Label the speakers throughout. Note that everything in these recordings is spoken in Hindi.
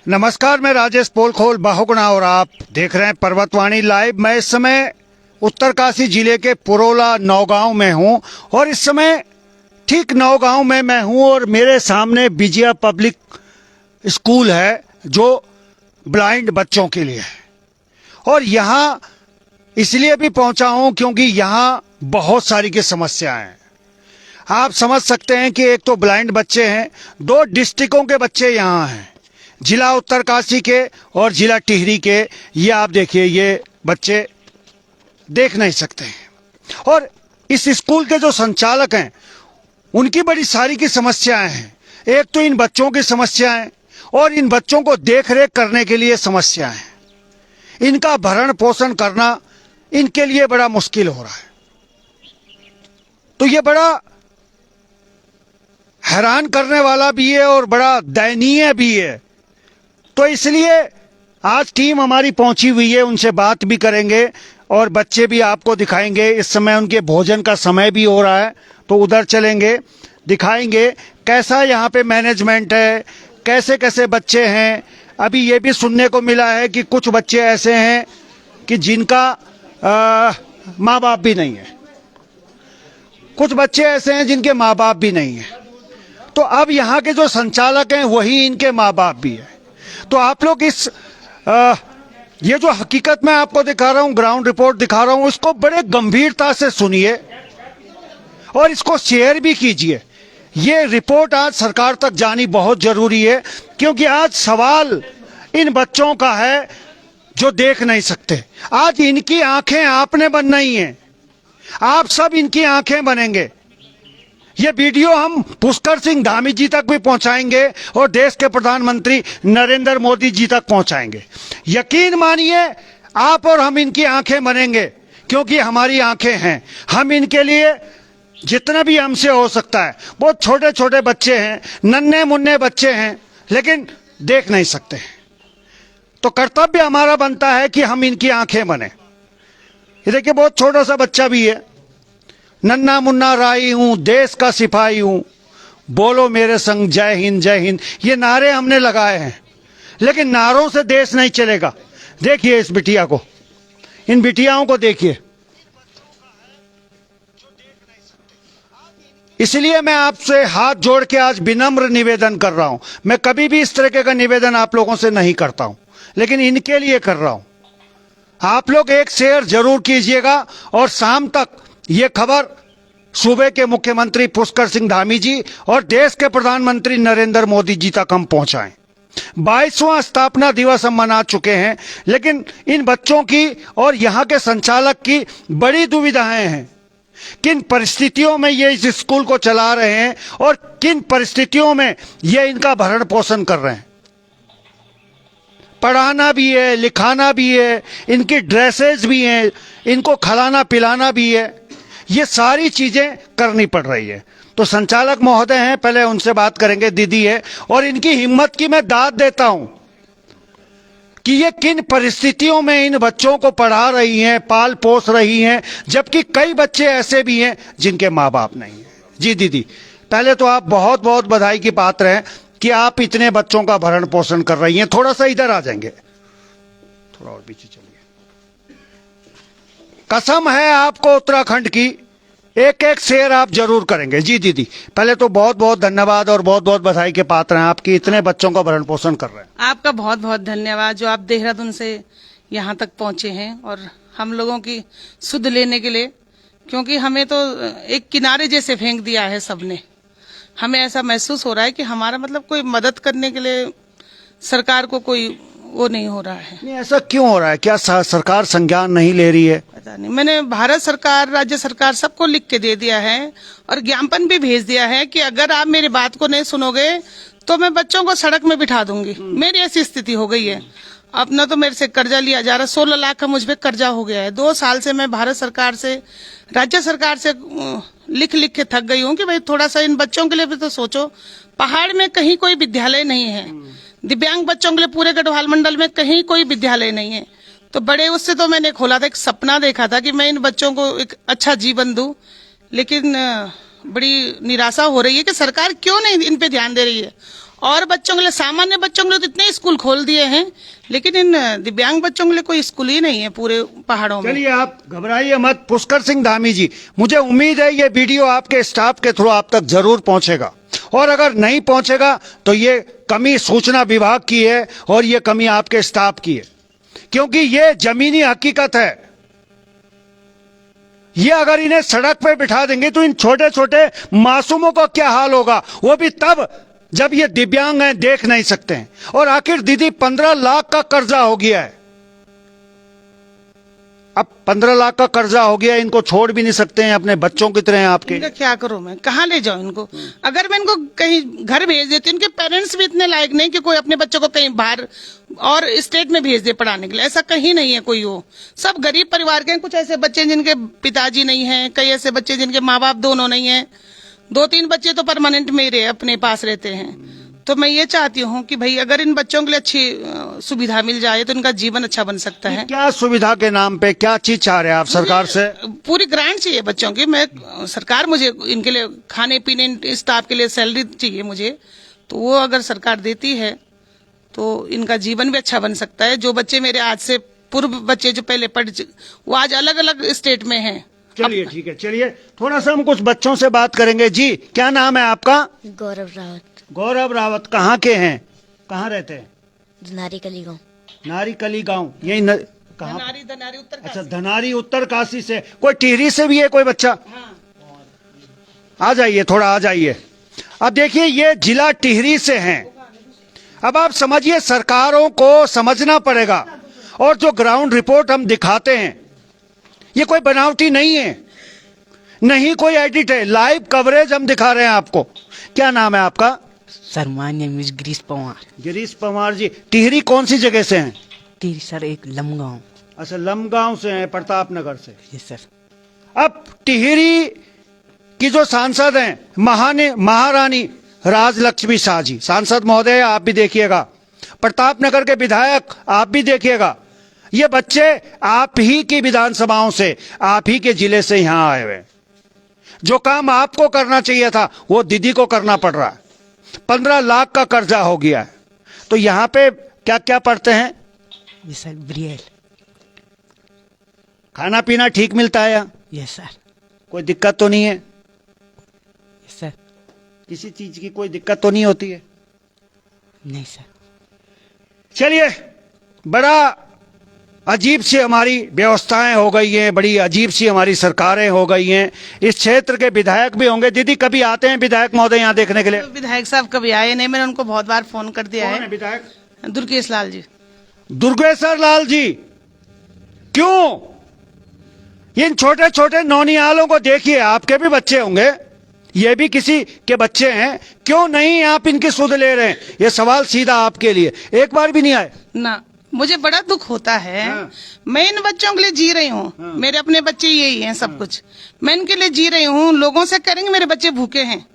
Speaker 1: नमस्कार, मैं राजेश पोलखोल बाहुगुणा और आप देख रहे हैं पर्वतवाणी लाइव। मैं इस समय उत्तरकाशी जिले के पुरोला नौगांव में हूं और इस समय ठीक नौगांव में मैं हूं और मेरे सामने विजया पब्लिक स्कूल है जो ब्लाइंड बच्चों के लिए है। और यहाँ इसलिए भी पहुंचा हूं क्योंकि यहाँ बहुत सारी की समस्याएं हैं। आप समझ सकते हैं कि एक तो ब्लाइंड बच्चे हैं, दो डिस्ट्रिक्टों के बच्चे यहाँ हैं, जिला उत्तरकाशी के और जिला टिहरी के। ये आप देखिए, ये बच्चे देख नहीं सकते हैं। और इस स्कूल के जो संचालक हैं उनकी बड़ी सारी की समस्याएं हैं। एक तो इन बच्चों की समस्याएं और इन बच्चों को देख रेख करने के लिए समस्याएं। इनका भरण पोषण करना इनके लिए बड़ा मुश्किल हो रहा है। तो ये बड़ा हैरान करने वाला भी है और बड़ा दयनीय भी है। तो इसलिए आज टीम हमारी पहुंची हुई है, उनसे बात भी करेंगे और बच्चे भी आपको दिखाएंगे। इस समय उनके भोजन का समय भी हो रहा है तो उधर चलेंगे, दिखाएंगे कैसा यहाँ पे मैनेजमेंट है, कैसे कैसे बच्चे हैं। अभी ये भी सुनने को मिला है कि कुछ बच्चे ऐसे हैं कि जिनका माँ बाप भी नहीं है, कुछ बच्चे ऐसे हैं जिनके माँ बाप भी नहीं है। तो अब यहाँ के जो संचालक हैं वही इनके माँ बाप भी है। तो आप लोग इस ये जो हकीकत मैं आपको दिखा रहा हूँ, ग्राउंड रिपोर्ट दिखा रहा हूँ, इसको बड़े गंभीरता से सुनिए और इसको शेयर भी कीजिए। ये रिपोर्ट आज सरकार तक जानी बहुत जरूरी है क्योंकि आज सवाल इन बच्चों का है जो देख नहीं सकते। आज इनकी आंखें आपने बनना ही है, आप सब इनकी आंखें बनेंगे। ये वीडियो हम पुष्कर सिंह धामी जी तक भी पहुंचाएंगे और देश के प्रधानमंत्री नरेंद्र मोदी जी तक पहुंचाएंगे। यकीन मानिए आप और हम इनकी आंखें बनेंगे क्योंकि हमारी आंखें हैं। हम इनके लिए जितना भी हमसे हो सकता है, बहुत छोटे छोटे बच्चे हैं, नन्हे मुन्ने बच्चे हैं लेकिन देख नहीं सकते हैं। तो कर्तव्य हमारा बनता है कि हम इनकी आंखें बने। ये देखिए, बहुत छोटा सा बच्चा भी है, नन्ना मुन्ना राई हूं, देश का सिपाही हूं, बोलो मेरे संग जय हिंद जय हिंद। ये नारे हमने लगाए हैं लेकिन नारों से देश नहीं चलेगा। देखिए इस बिटिया को, इन बिटियाओं को देखिए। इसलिए मैं आपसे हाथ जोड़ के आज विनम्र निवेदन कर रहा हूं। मैं कभी भी इस तरह का निवेदन आप लोगों से नहीं करता हूं लेकिन इनके लिए कर रहा हूं। आप लोग एक शेयर जरूर कीजिएगा और शाम तक ये खबर सूबे के मुख्यमंत्री पुष्कर सिंह धामी जी और देश के प्रधानमंत्री नरेंद्र मोदी जी तक हम पहुंचाएं। 22वां स्थापना दिवस हम मना चुके हैं लेकिन इन बच्चों की और यहाँ के संचालक की बड़ी दुविधाएं हैं। किन परिस्थितियों में ये इस स्कूल को चला रहे हैं और किन परिस्थितियों में ये इनका भरण पोषण कर रहे हैं। पढ़ाना भी है, लिखाना भी है, इनकी ड्रेसेस भी हैं, इनको खिलाना पिलाना भी है, ये सारी चीजें करनी पड़ रही है। तो संचालक महोदय हैं, पहले उनसे बात करेंगे, दीदी है, और इनकी हिम्मत की मैं दाद देता हूं कि ये किन परिस्थितियों में इन बच्चों को पढ़ा रही हैं, पाल पोस रही हैं, जबकि कई बच्चे ऐसे भी हैं जिनके माँ बाप नहीं है। जी दीदी, पहले तो आप बहुत बहुत बधाई की पात्र हैं कि आप इतने बच्चों का भरण पोषण कर रही हैं। थोड़ा सा इधर आ जाएंगे, थोड़ा और पीछे चलिए। कसम है आपको उत्तराखंड की, एक एक शेयर आप जरूर करेंगे। जी दीदी, पहले तो बहुत बहुत धन्यवाद और बहुत बहुत बधाई के पात्र हैं आपकी, इतने बच्चों का भरण पोषण कर रहे हैं।
Speaker 2: आपका बहुत बहुत धन्यवाद जो आप देहरादून से यहाँ तक पहुँचे हैं और हम लोगों की सुध लेने के लिए, क्योंकि हमें तो एक किनारे जैसे फेंक दिया है सबने। हमें ऐसा महसूस हो रहा है कि हमारा मतलब कोई मदद करने के लिए सरकार को कोई वो नहीं हो रहा है।
Speaker 1: नहीं, ऐसा क्यों हो रहा है? क्या सरकार संज्ञान नहीं ले रही है?
Speaker 2: पता नहीं। मैंने भारत सरकार, राज्य सरकार सबको लिख के दे दिया है और ज्ञापन भी भेज दिया है कि अगर आप मेरी बात को नहीं सुनोगे तो मैं बच्चों को सड़क में बिठा दूंगी। मेरी ऐसी स्थिति हो गई है। अपना तो मेरे से कर्जा लिया जा रहा है, 16 लाख का मुझ पे कर्जा हो गया है। 2 साल से मैं भारत सरकार से, राज्य सरकार से लिख लिख के थक गई हूँ कि भाई थोड़ा सा इन बच्चों के लिए भी तो सोचो। पहाड़ में कहीं कोई विद्यालय नहीं है, दिव्यांग बच्चों के लिए पूरे गढ़वाल मंडल में कहीं कोई विद्यालय नहीं है। तो बड़े उससे तो मैंने खोला था, एक सपना देखा था कि मैं इन बच्चों को एक अच्छा जीवन दूं, लेकिन बड़ी निराशा हो रही है कि सरकार क्यों नहीं इन पे ध्यान दे रही है। और बच्चों के लिए, सामान्य बच्चों के लिए तो इतने स्कूल खोल दिए हैं, लेकिन इन दिव्यांग बच्चों के लिए कोई स्कूल ही नहीं है पूरे पहाड़ों में।
Speaker 1: चलिए आप घबराइए मत पुष्कर सिंह धामी जी, मुझे उम्मीद है ये वीडियो आपके स्टाफ के थ्रू आप तक जरूर पहुंचेगा, और अगर नहीं पहुंचेगा तो ये कमी सूचना विभाग की है और ये कमी आपके स्टाफ की है, क्योंकि ये जमीनी हकीकत है। ये अगर इन्हें सड़क पे बिठा देंगे तो इन छोटे छोटे मासूमों का क्या हाल होगा, वो भी तब जब ये दिव्यांग हैं, देख नहीं सकते हैं। और आखिर दीदी 15 लाख का कर्जा हो गया है, अब 15 लाख का कर्जा हो गया, इनको छोड़ भी नहीं सकते हैं, अपने बच्चों की तरह आपके।
Speaker 2: इनका क्या करूं मैं, कहाँ ले जाऊं इनको? अगर मैं इनको कहीं घर भेज देती, इनके पेरेंट्स भी इतने लायक नहीं कि कोई अपने बच्चों को कहीं बाहर और स्टेट में भेज दे पढ़ाने के लिए, ऐसा कहीं नहीं है कोई। वो सब गरीब परिवार के हैं, कुछ ऐसे बच्चे जिनके पिताजी नहीं है, कई ऐसे बच्चे जिनके माँ बाप दोनों नहीं है, 2-3 बच्चे तो परमानेंट मेरे अपने पास रहते हैं। तो मैं ये चाहती हूँ कि भाई अगर इन बच्चों के लिए अच्छी सुविधा मिल जाए तो इनका जीवन अच्छा बन सकता है।
Speaker 1: क्या सुविधा के नाम पे क्या चीज चाह रहे हैं आप सरकार से?
Speaker 2: पूरी ग्रांट चाहिए बच्चों की। मैं सरकार, मुझे इनके लिए खाने पीने, स्टाफ के लिए सैलरी चाहिए मुझे, तो वो अगर सरकार देती है तो इनका जीवन भी अच्छा बन सकता है। जो बच्चे मेरे आज से पूर्व बच्चे जो पहले वो आज अलग अलग स्टेट में हैं।
Speaker 1: चलिए ठीक है, चलिए थोड़ा सा हम कुछ बच्चों से बात करेंगे। जी क्या नाम है आपका?
Speaker 3: गौरव रावत।
Speaker 1: गौरव रावत, कहाँ के हैं, कहाँ रहते हैं?
Speaker 3: नारी कली गाँव।
Speaker 1: नारी कली गाँव, यही कहाँ?
Speaker 2: धनारी उत्तर
Speaker 1: अच्छा, धनारी उत्तर काशी से। कोई टिहरी से भी है कोई बच्चा? आ जाइए, थोड़ा आ जाइए। अब देखिए ये जिला टिहरी से हैं। अब आप समझिए, सरकारों को समझना पड़ेगा, और जो ग्राउंड रिपोर्ट हम दिखाते हैं ये कोई बनावटी नहीं है, नहीं कोई एडिट है, लाइव कवरेज हम दिखा रहे हैं आपको। क्या नाम है आपका?
Speaker 4: Sir my name is Girish Pawar.
Speaker 1: Girish Pawar ji, Tehri कौन सी जगह से हैं?
Speaker 4: टिहरी सर एक लमगांव।
Speaker 1: अच्छा, लमगांव से हैं, प्रताप नगर से।
Speaker 4: Yes sir.
Speaker 1: अब टिहरी की जो सांसद हैं महारानी राजलक्ष्मी शाह जी, सांसद महोदय आप भी देखिएगा, प्रताप नगर के विधायक आप भी देखिएगा, ये बच्चे आप ही की विधानसभाओं से, आप ही के जिले से यहां आए हुए। जो काम आपको करना चाहिए था वो दीदी को करना पड़ रहा है। 15 लाख का कर्जा हो गया है। तो यहाँ पे क्या क्या पढ़ते हैं?
Speaker 4: Yes sir, braille.
Speaker 1: खाना पीना ठीक मिलता है यहाँ?
Speaker 4: Yes sir.
Speaker 1: कोई दिक्कत तो नहीं है?
Speaker 4: Yes sir.
Speaker 1: किसी चीज की कोई दिक्कत तो नहीं होती है?
Speaker 4: नहीं सर।
Speaker 1: चलिए, बड़ा अजीब सी हमारी व्यवस्थाएं हो गई हैं, बड़ी अजीब सी हमारी सरकारें हो गई हैं। इस क्षेत्र के विधायक भी होंगे। दीदी कभी आते हैं विधायक महोदय यहाँ देखने के लिए?
Speaker 2: विधायक साहब कभी आए नहीं, मैंने उनको बहुत बार फोन कर दिया
Speaker 1: कौन
Speaker 2: है।
Speaker 1: विधायक?
Speaker 2: दुर्गेश लाल जी।
Speaker 1: दुर्गेश्वर लाल जी, क्यों? इन छोटे छोटे नौनिहालों को देखिए, आपके भी बच्चे होंगे, ये भी किसी के बच्चे हैं, क्यों नहीं आप इनकी सुध ले रहे हैं? ये सवाल सीधा आपके लिए। एक बार भी नहीं आए
Speaker 2: ना, मुझे बड़ा दुख होता है।
Speaker 1: हाँ।
Speaker 2: मैं इन बच्चों के लिए जी रही हूँ।
Speaker 1: हाँ।
Speaker 2: मेरे अपने बच्चे यही हैं सब कुछ, मैं इनके लिए जी रही हूँ। लोगों से करेंगे मेरे बच्चे भूखे हैं,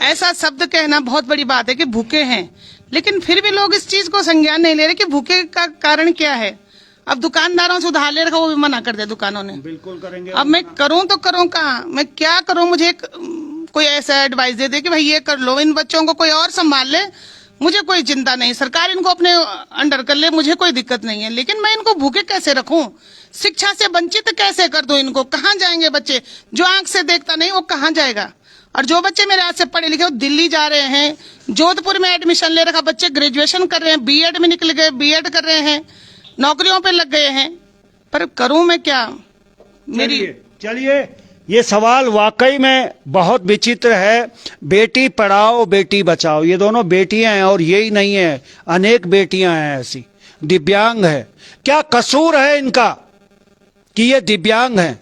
Speaker 2: ऐसा शब्द कहना बहुत बड़ी बात है कि भूखे हैं, लेकिन फिर भी लोग इस चीज को संज्ञान नहीं ले रहे कि भूखे का कारण क्या है। अब दुकानदारों से उधार ले रखा, वो भी मना कर दिया दुकानों ने।
Speaker 1: बिल्कुल करेंगे।
Speaker 2: अब मैं करूं तो करूं कहाँ, मैं क्या करूं? मुझे कोई ऐसा एडवाइस दे दे कि भाई ये कर लो, इन बच्चों को कोई और संभाल ले, मुझे कोई चिंता नहीं, सरकार इनको अपने अंडर कर ले, मुझे कोई दिक्कत नहीं है। लेकिन मैं इनको भूखे कैसे रखूं? शिक्षा से वंचित कैसे कर दूं इनको? कहाँ जाएंगे बच्चे? जो आंख से देखता नहीं वो कहाँ जाएगा? और जो बच्चे मेरे आज से पढ़े लिखे वो दिल्ली जा रहे हैं, जोधपुर में एडमिशन ले रखा, बच्चे ग्रेजुएशन कर रहे हैं, बीएड में निकल गए, बीएड कर रहे हैं, नौकरियों पे लग गए हैं, पर करूं मैं क्या? मेरी
Speaker 1: चलिए, ये सवाल वाकई में बहुत विचित्र है। बेटी पढ़ाओ बेटी बचाओ, ये दोनों बेटियां हैं, और यही नहीं है, अनेक बेटियां हैं ऐसी, दिव्यांग है। क्या कसूर है इनका कि ये दिव्यांग हैं?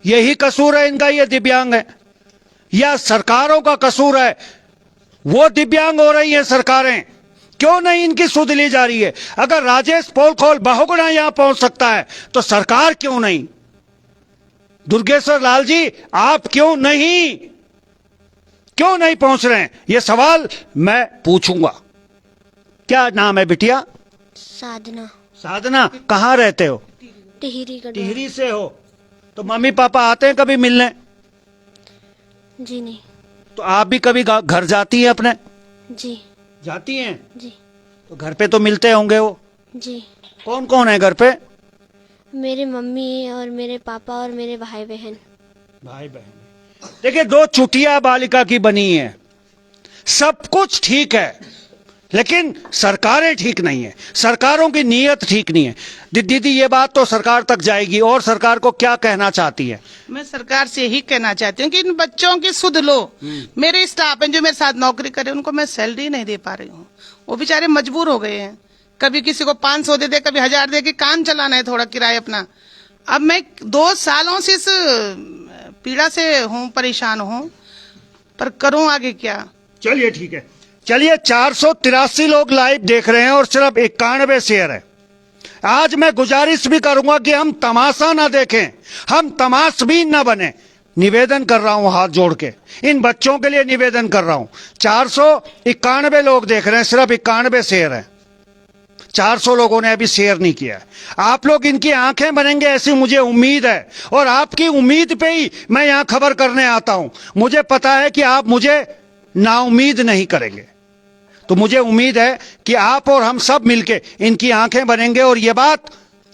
Speaker 1: यही कसूर है इनका, ये दिव्यांग है, या सरकारों का कसूर है? वो दिव्यांग हो रही है सरकारें, क्यों नहीं इनकी सुध ली जा रही है? अगर राजेश पोलखोल बहुगुणा यहां पहुंच सकता है तो सरकार क्यों नहीं? दुर्गेश्वर लाल जी, आप क्यों नहीं पहुंच रहे हैं? ये सवाल मैं पूछूंगा। क्या नाम है बिटिया?
Speaker 3: साधना।
Speaker 1: साधना, कहाँ रहते हो?
Speaker 3: टिहरी गढ़वा।
Speaker 1: टिहरी से हो? तो मम्मी पापा आते हैं कभी मिलने?
Speaker 3: जी नहीं।
Speaker 1: तो आप भी कभी घर जाती हैं अपने?
Speaker 3: जी
Speaker 1: जाती हैं?
Speaker 3: जी
Speaker 1: तो घर पे तो मिलते होंगे वो।
Speaker 3: जी।
Speaker 1: कौन कौन है घर पे?
Speaker 3: मेरे मम्मी और मेरे पापा और मेरे भाई बहन।
Speaker 1: भाई बहन। देखिए, 2 चुटिया बालिका की बनी है, सब कुछ ठीक है, लेकिन सरकारें ठीक नहीं है, सरकारों की नीयत ठीक नहीं है। दीदी, ये बात तो सरकार तक जाएगी, और सरकार को क्या कहना चाहती है?
Speaker 2: मैं सरकार से यही कहना चाहती हूँ कि इन बच्चों की सुध लो। मेरे स्टाफ हैं जो मेरे साथ नौकरी करे, उनको मैं सैलरी नहीं दे पा रही हूँ। वो बेचारे मजबूर हो गए हैं, कभी किसी को 500 दे दे, कभी 1000 दे के काम चलाना है, थोड़ा किराया अपना। अब मैं 2 सालों से इस पीड़ा से हूँ, परेशान हूँ, पर करूँ आगे क्या।
Speaker 1: चलिए ठीक है, चलिए 483 लोग लाइव देख रहे हैं और सिर्फ 91 शेयर है। आज मैं गुजारिश भी करूंगा कि हम तमाशा ना देखें, हम तमाशबीन ना बने। निवेदन कर रहा हूं हाथ जोड़ के, इन बच्चों के लिए निवेदन कर रहा हूं। 491 लोग देख रहे हैं, सिर्फ 91 शेयर है, 400 लोगों ने अभी शेयर नहीं किया है। आप लोग इनकी आंखें बनेंगे ऐसी मुझे उम्मीद है, और आपकी उम्मीद पे ही मैं यहां खबर करने आता हूं। मुझे पता है कि आप मुझे नाउम्मीद नहीं करेंगे, तो मुझे उम्मीद है कि आप और हम सब मिलके इनकी आंखें बनेंगे, और ये बात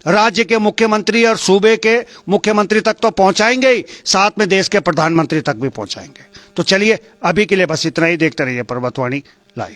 Speaker 1: राज्य के मुख्यमंत्री और सूबे के मुख्यमंत्री तक तो पहुंचाएंगे ही, साथ में देश के प्रधानमंत्री तक भी पहुंचाएंगे। तो चलिए, अभी के लिए बस इतना ही। देखते रहिए पर्वतवाणी लाइव।